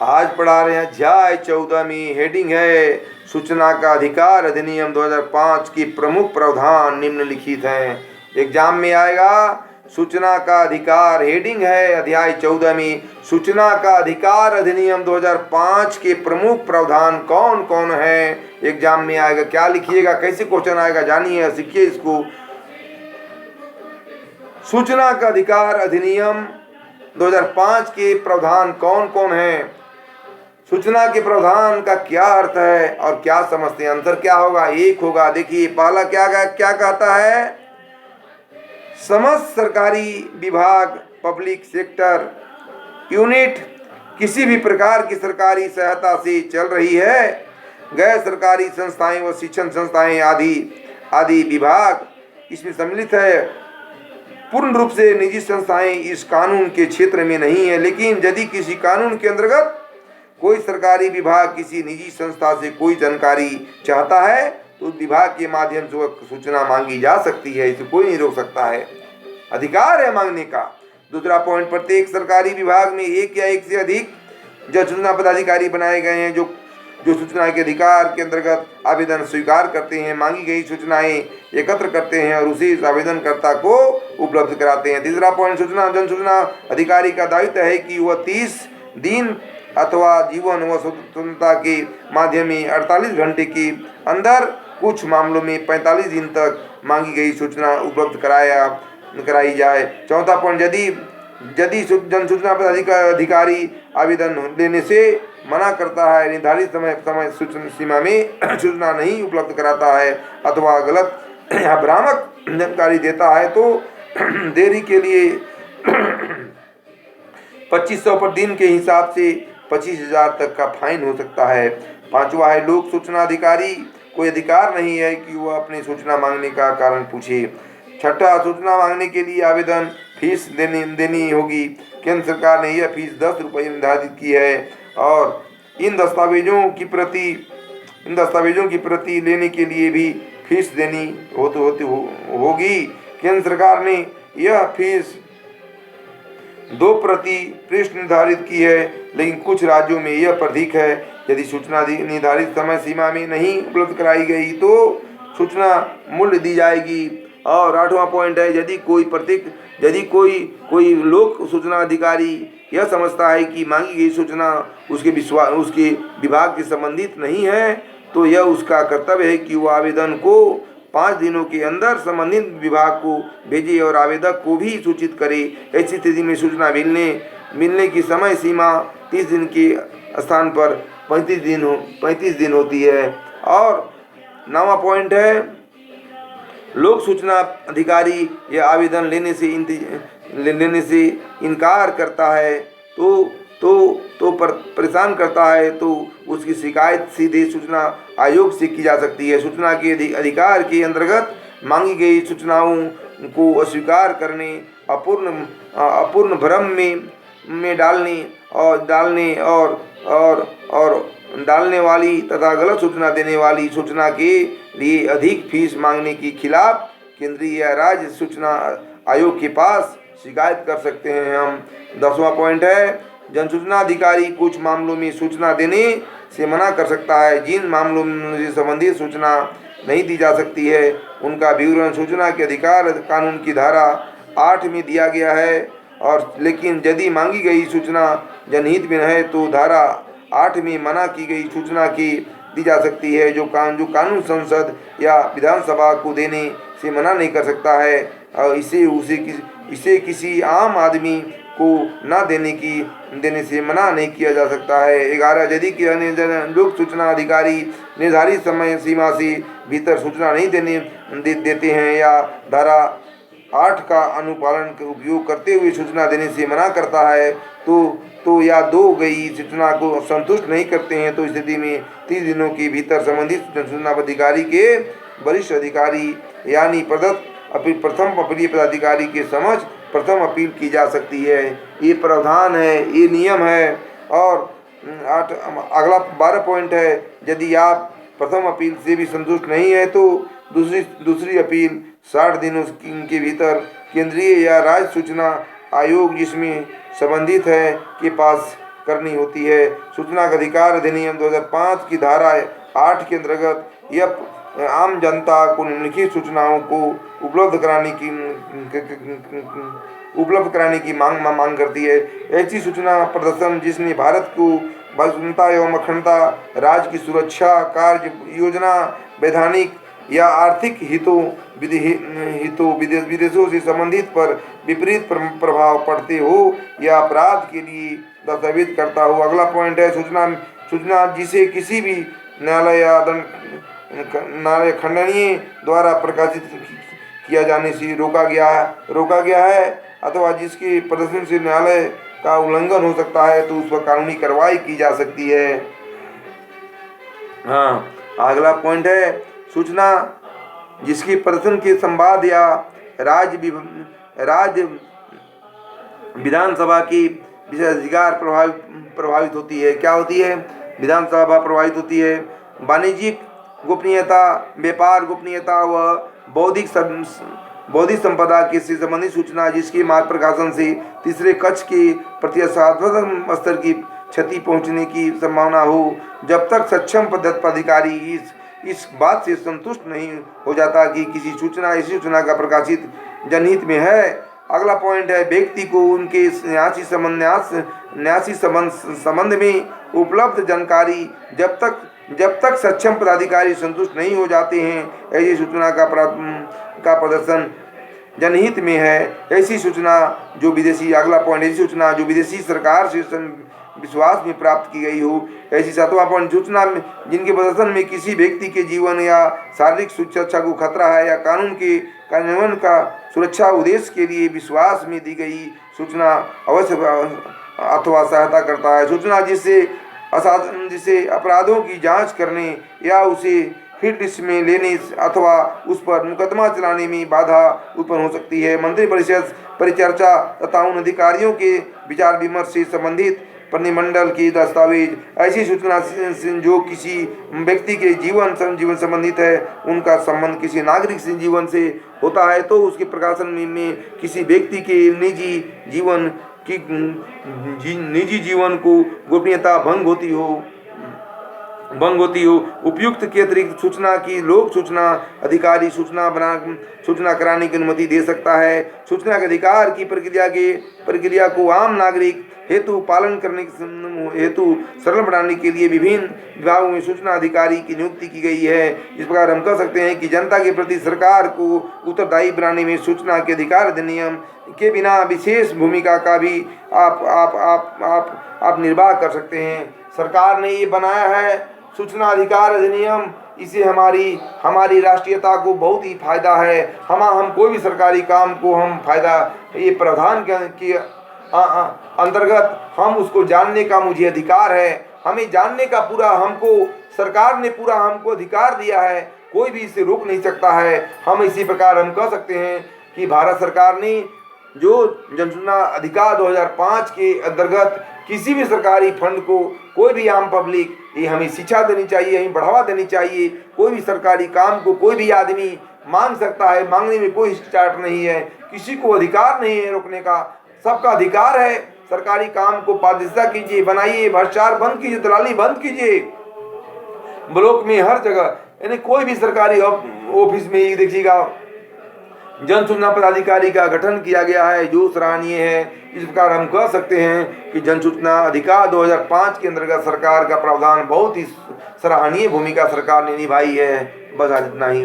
आज पढ़ा रहे हैं अध्याय 14 में। हेडिंग है सूचना का अधिकार अधिनियम 2005 की प्रमुख प्रावधान निम्नलिखित हैं। एग्जाम में आएगा सूचना का अधिकार। हेडिंग है अध्याय 14 में सूचना का अधिकार अधिनियम 2005 के प्रमुख प्रावधान कौन कौन है। एग्जाम में आएगा, क्या लिखिएगा, कैसे क्वेश्चन आएगा, जानिए, सीखिए इसको। सूचना का अधिकार अधिनियम 2005 के प्रावधान कौन कौन हैं। सूचना के प्रावधान का क्या अर्थ है और क्या समझते हैं। आंसर क्या होगा, एक होगा। देखिए पहला क्या कहता है, समस्त सरकारी विभाग पब्लिक सेक्टर यूनिट किसी भी प्रकार की सरकारी सहायता से चल रही है, गैर सरकारी संस्थाएं व शिक्षण संस्थाएं आदि विभाग इसमें सम्मिलित है। पूर्ण रूप से निजी संस्थाएं इस कानून के क्षेत्र में नहीं है, लेकिन यदि किसी कानून के अंतर्गत कोई सरकारी विभाग किसी निजी संस्था से कोई जानकारी चाहता है तो उस विभाग के माध्यम से वह सूचना मांगी जा सकती है, इसे कोई नहीं रोक सकता है, अधिकार है मांगने का। दूसरा पॉइंट, प्रत्येक सरकारी विभाग में एक या एक से अधिक सूचना पदाधिकारी बनाए गए हैं जो सूचना के अधिकार के अंतर्गत आवेदन स्वीकार करते हैं, मांगी गई सूचनाएं एकत्र करते हैं और उसी आवेदनकर्ता को उपलब्ध कराते हैं। तीसरा पॉइंट, जन सूचना अधिकारी का दायित्व है कि वह 30 दिन अथवा जीवन व स्वतंत्रता के माध्यम में 48 घंटे के अंदर, कुछ मामलों में 45 दिन तक मांगी गई सूचना उपलब्ध कराई जाए। चौथा पॉइंट, यदि जन सूचना अधिकारी आवेदन लेने से मना करता है, निर्धारित समय सूचना सीमा में सूचना नहीं उपलब्ध कराता है अथवा गलत या भ्रामक जानकारी देता है तो देरी के लिए 2500 पर दिन के हिसाब से 25,000 तक का फाइन हो सकता है। पांचवा है, लोक सूचना अधिकारी कोई अधिकार नहीं है कि वह अपनी सूचना मांगने का कारण पूछे। छठा, सूचना मांगने के लिए आवेदन फीस देनी होगी। केंद्र सरकार ने यह फीस 10 रुपये निर्धारित की है और इन दस्तावेजों की प्रति लेने के लिए भी फीस देनी होगी। केंद्र सरकार ने यह फीस 2 प्रति पृष्ठ निर्धारित की है, लेकिन कुछ राज्यों में यह अधिक है। यदि सूचना निर्धारित समय सीमा में नहीं उपलब्ध कराई गई तो सूचना मूल्य दी जाएगी। और 8वां पॉइंट है, यदि कोई लोक सूचना अधिकारी यह समझता है कि मांगी गई सूचना उसके विभाग से संबंधित नहीं है तो यह उसका कर्तव्य है कि वह आवेदन को 5 दिनों के अंदर संबंधित विभाग को भेजे और आवेदक को भी सूचित करे। ऐसी स्थिति में सूचना मिलने की समय सीमा 30 दिन के स्थान पर 35 दिन होती है। और 9वां पॉइंट है, लोक सूचना अधिकारी यह आवेदन लेने से इनकार करता है तो परेशान करता है तो उसकी शिकायत सीधे सूचना आयोग से की जा सकती है। सूचना के अधिकार के अंतर्गत मांगी गई सूचनाओं को अस्वीकार करने, अपूर्ण भ्रम में डालने वाली तथा गलत सूचना देने वाली सूचना के लिए अधिक फीस मांगने के खिलाफ केंद्रीय या राज्य सूचना आयोग के पास शिकायत कर सकते हैं हम। 10वां पॉइंट है, जन सूचना अधिकारी कुछ मामलों में सूचना देने से मना कर सकता है। जिन मामलों से संबंधित सूचना नहीं दी जा सकती है उनका विवरण सूचना के अधिकार कानून की धारा 8 में दिया गया है और लेकिन यदि मांगी गई सूचना जनहित में है तो धारा 8 में मना की गई सूचना की दी जा सकती है, जो कानून संसद या विधानसभा को देने से मना नहीं कर सकता है और इसे किसी आम आदमी को न देने से मना नहीं किया जा सकता है। 11, यदि लोक सूचना अधिकारी निर्धारित समय सीमा से भीतर सूचना नहीं देते हैं या धारा 8 का अनुपालन का उपयोग करते हुए सूचना देने से मना करता है तो या दो गई सूचना को संतुष्ट नहीं करते हैं तो स्थिति में 30 दिनों के भीतर संबंधित सूचना अधिकारी के वरिष्ठ अधिकारी यानी प्रथम अपीलीय पदाधिकारी के समक्ष प्रथम अपील की जा सकती है। ये प्रावधान है, ये नियम है। और अगला 12 पॉइंट है, यदि आप प्रथम अपील से भी संतुष्ट नहीं है तो दूसरी अपील 60 दिनों के भीतर केंद्रीय या राज्य सूचना आयोग जिसमें संबंधित है के पास करनी होती है। सूचना का अधिकार अधिनियम 2005 की धारा 8 के अंतर्गत यह आम जनता को निम्नलिखित सूचनाओं को उपलब्ध कराने की मांग करती है। ऐसी सूचना प्रदर्शन जिसने भारत को स्वतंत्रता एवं अखंडता, राज्य की सुरक्षा, कार्य योजना, वैधानिक या आर्थिक हितों विदेशों से संबंधित पर विपरीत प्रभाव पड़ते हो या अपराध के लिए दस्तावेज करता हो। अगला पॉइंट है सूचना जिसे किसी भी न्यायालय या न्यायालय खंडनीय द्वारा प्रकाशित किया जाने से रोका गया है अथवा जिसके प्रदर्शन से न्यायालय का उल्लंघन हो सकता है तो उस पर कानूनी कार्रवाई की जा सकती है। हाँ, अगला पॉइंट है सूचना जिसकी प्रदर्शन के संवाद या राज्य विधानसभा की विशेषाधिकार प्रभावित होती है। क्या होती है? विधानसभा प्रभावित होती है। वाणिज्यिक गोपनीयता, व्यापार गोपनीयता व बौद्धिक संपदा के से संबंधित सूचना जिसके मार्ग प्रकाशन से तीसरे कक्ष के प्रतिष्ठात्मक स्तर की क्षति पहुंचने की संभावना हो, जब तक सक्षम पदाधिकारी इस बात से संतुष्ट नहीं हो जाता कि किसी सूचना ऐसी सूचना का प्रकाशित जनहित में है। अगला पॉइंट है व्यक्ति को उनके न्यासी संबंध में उपलब्ध जानकारी जब तक सक्षम पदाधिकारी संतुष्ट नहीं हो जाते हैं ऐसी सूचना का प्रदर्शन जनहित में है। ऐसी सूचना जो विदेशी अगला पॉइंट ऐसी सूचना जो विदेशी सरकार से विश्वास में प्राप्त की गई हो। ऐसी 7वां पॉइंट सूचना जिनके प्रदर्शन में किसी व्यक्ति के जीवन या शारीरिक सुरक्षा को खतरा है या कानून के कार्यान्वयन का सुरक्षा उद्देश्य के लिए विश्वास में दी गई सूचना अवश्य अथवा सहायता करता है। सूचना जिससे अपराधों की जांच करने या उसे हिट लिस्ट में लेने अथवा उस पर मुकदमा चलाने में बाधा उत्पन्न हो सकती है। मंत्रिपरिषद परिचर्चा तथा उन अधिकारियों के विचार विमर्श से संबंधित प्रतिनिधिमंडल की दस्तावेज ऐसी सूचना जो किसी व्यक्ति के जीवन संबंधित है, उनका संबंध किसी नागरिक से जीवन से होता है तो उसके प्रकाशन में किसी व्यक्ति के निजी जीवन को गोपनीयता भंग होती हो। उपयुक्त के अतिरिक्त सूचना की लोक सूचना अधिकारी सूचना कराने की अनुमति दे सकता है। सूचना के अधिकार की प्रक्रिया को आम नागरिक हेतु पालन करने हेतु सरल बनाने के लिए विभिन्न विभागों में सूचना अधिकारी की नियुक्ति की गई है। इस प्रकार हम कह सकते हैं कि जनता के प्रति सरकार को उत्तरदायी बनाने में सूचना के अधिकार अधिनियम के बिना विशेष भूमिका का भी आप निर्वाह कर सकते हैं। सरकार ने ये बनाया है सूचना अधिकार अधिनियम, इसे हमारी राष्ट्रीयता को बहुत ही फायदा है। हम कोई भी सरकारी काम को हम फायदा ये प्रावधान के अंतर्गत हम उसको जानने का मुझे अधिकार है। हमें जानने का सरकार ने पूरा हमको अधिकार दिया है, कोई भी इसे रोक नहीं सकता है। हम इसी प्रकार हम कह सकते हैं कि भारत सरकार ने जो जनसूचना अधिकार 2005 के अंतर्गत किसी भी सरकारी फंड को कोई भी आम पब्लिक ये हमें शिक्षा देनी चाहिए, हमें बढ़ावा देनी चाहिए। कोई भी सरकारी काम को कोई भी आदमी मांग सकता है, मांगने में कोई हिचकिचाहट नहीं है, किसी को अधिकार नहीं है रोकने का, सबका अधिकार है। सरकारी काम को पारदर्शिता कीजिए, बनाइए, भ्रष्टाचार बंद कीजिए, दलाली बंद कीजिए। ब्लॉक में हर जगह यानी कोई भी सरकारी ऑफिस में देखिएगा जन सूचना पदाधिकारी का गठन किया गया है जो सराहनीय है। इस प्रकार हम कह सकते हैं कि जन सूचना अधिकार 2005 के अंतर्गत सरकार का प्रावधान बहुत ही सराहनीय भूमिका सरकार ने निभाई है। बस आज इतना ही।